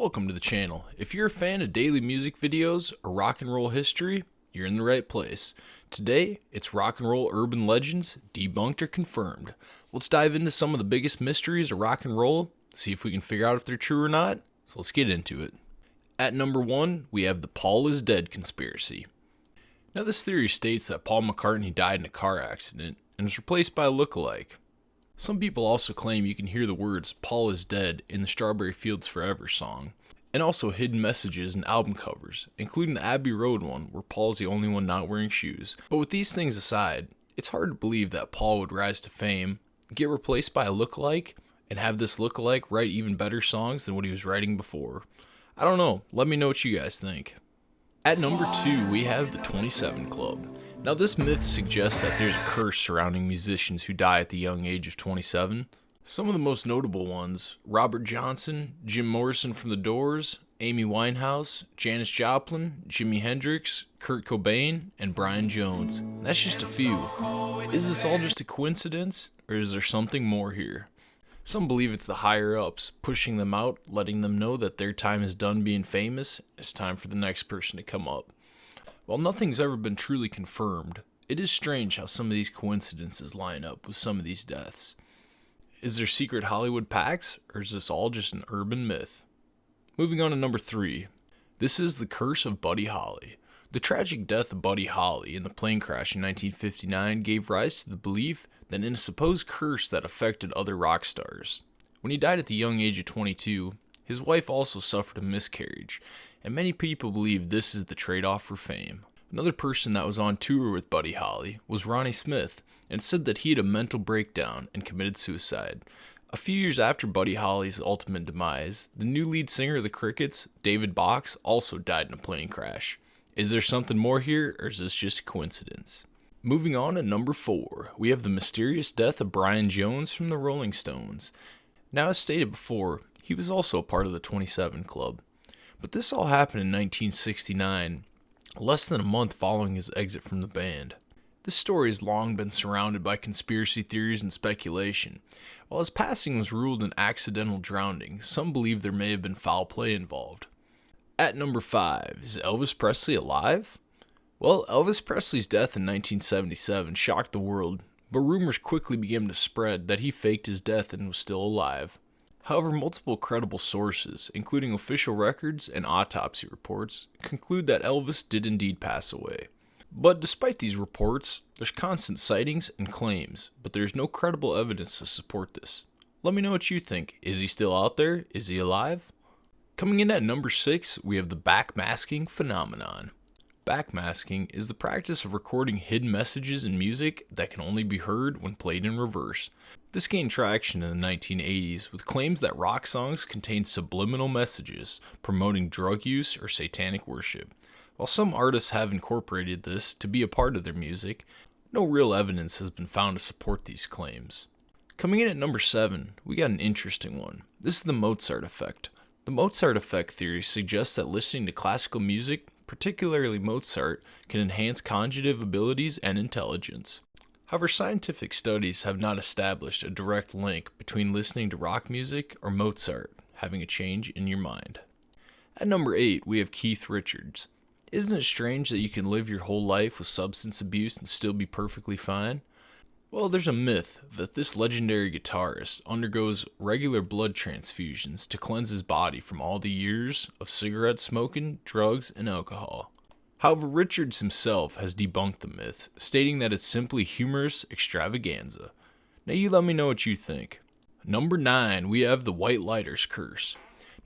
Welcome to the channel. If you're a fan of daily music videos or rock and roll history, you're in the right place. Today, it's rock and roll urban legends, debunked or confirmed. Let's dive into some of the biggest mysteries of rock and roll, see if we can figure out if they're true or not, so let's get into it. At number 1, we have the Paul is dead conspiracy. Now this theory states that Paul McCartney died in a car accident and was replaced by a look-alike. Some people also claim you can hear the words Paul is dead in the Strawberry Fields Forever song, and also hidden messages in album covers, including the Abbey Road one where Paul's the only one not wearing shoes. But with these things aside, it's hard to believe that Paul would rise to fame, get replaced by a lookalike, and have this lookalike write even better songs than what he was writing before. I don't know, let me know what you guys think. At number 2, we have the 27 Club. Now this myth suggests that there's a curse surrounding musicians who die at the young age of 27. Some of the most notable ones: Robert Johnson, Jim Morrison from The Doors, Amy Winehouse, Janis Joplin, Jimi Hendrix, Kurt Cobain, and Brian Jones. And that's just a few. Is this all just a coincidence, or is there something more here? Some believe it's the higher-ups, pushing them out, letting them know that their time is done being famous, it's time for the next person to come up. While nothing's ever been truly confirmed, it is strange how some of these coincidences line up with some of these deaths. Is there secret Hollywood pacts, or is this all just an urban myth? Moving on to number 3. This is the curse of Buddy Holly. The tragic death of Buddy Holly in the plane crash in 1959 gave rise to the belief that in a supposed curse that affected other rock stars. When he died at the young age of 22, his wife also suffered a miscarriage, and many people believe this is the trade-off for fame. Another person that was on tour with Buddy Holly was Ronnie Smith, and said that he had a mental breakdown and committed suicide. A few years after Buddy Holly's ultimate demise, the new lead singer of the Crickets, David Box, also died in a plane crash. Is there something more here, or is this just a coincidence? Moving on to number 4, we have the mysterious death of Brian Jones from the Rolling Stones. Now, as stated before, he was also a part of the 27 Club. But this all happened in 1969, less than a month following his exit from the band. This story has long been surrounded by conspiracy theories and speculation. While his passing was ruled an accidental drowning, some believe there may have been foul play involved. At number 5, is Elvis Presley alive? Well, Elvis Presley's death in 1977 shocked the world, but rumors quickly began to spread that he faked his death and was still alive. However, multiple credible sources, including official records and autopsy reports, conclude that Elvis did indeed pass away. But despite these reports, there's constant sightings and claims, but there's no credible evidence to support this. Let me know what you think. Is he still out there? Is he alive? Coming in at number 6, we have the backmasking phenomenon. Backmasking is the practice of recording hidden messages in music that can only be heard when played in reverse. This gained traction in the 1980s with claims that rock songs contain subliminal messages promoting drug use or satanic worship. While some artists have incorporated this to be a part of their music, no real evidence has been found to support these claims. Coming in at number 7, we got an interesting one. This is the Mozart effect. The Mozart effect theory suggests that listening to classical music, particularly Mozart, can enhance cognitive abilities and intelligence. However, scientific studies have not established a direct link between listening to rock music or Mozart having a change in your mind. At number 8, we have Keith Richards. Isn't it strange that you can live your whole life with substance abuse and still be perfectly fine? Well, there's a myth that this legendary guitarist undergoes regular blood transfusions to cleanse his body from all the years of cigarette smoking, drugs, and alcohol. However, Richards himself has debunked the myth, stating that it's simply humorous extravaganza. Now you let me know what you think. Number 9, we have the white lighter's curse.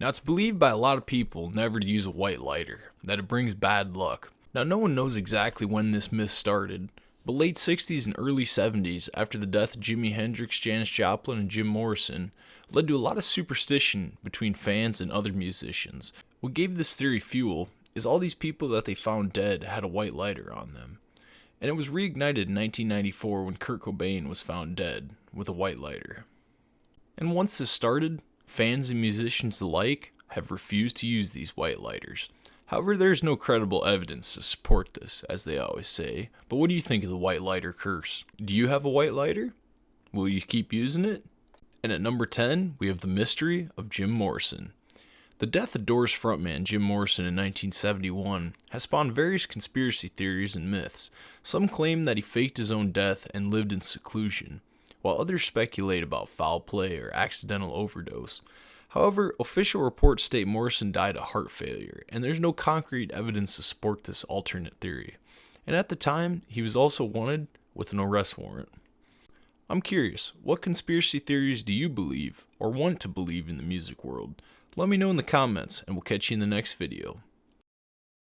Now it's believed by a lot of people never to use a white lighter, that it brings bad luck. Now no one knows exactly when this myth started, but late 60s and early 70s, after the death of Jimi Hendrix, Janis Joplin, and Jim Morrison, led to a lot of superstition between fans and other musicians. What gave this theory fuel is all these people that they found dead had a white lighter on them. And it was reignited in 1994 when Kurt Cobain was found dead with a white lighter. And once this started, fans and musicians alike have refused to use these white lighters. However, there's no credible evidence to support this, as they always say. But what do you think of the white lighter curse? Do you have a white lighter? Will you keep using it? And at number 10, we have the mystery of Jim Morrison. The death of Doors frontman Jim Morrison in 1971 has spawned various conspiracy theories and myths. Some claim that he faked his own death and lived in seclusion, while others speculate about foul play or accidental overdose. However, official reports state Morrison died of heart failure, and there's no concrete evidence to support this alternate theory. And at the time, he was also wanted with an arrest warrant. I'm curious, what conspiracy theories do you believe or want to believe in the music world? Let me know in the comments, and we'll catch you in the next video.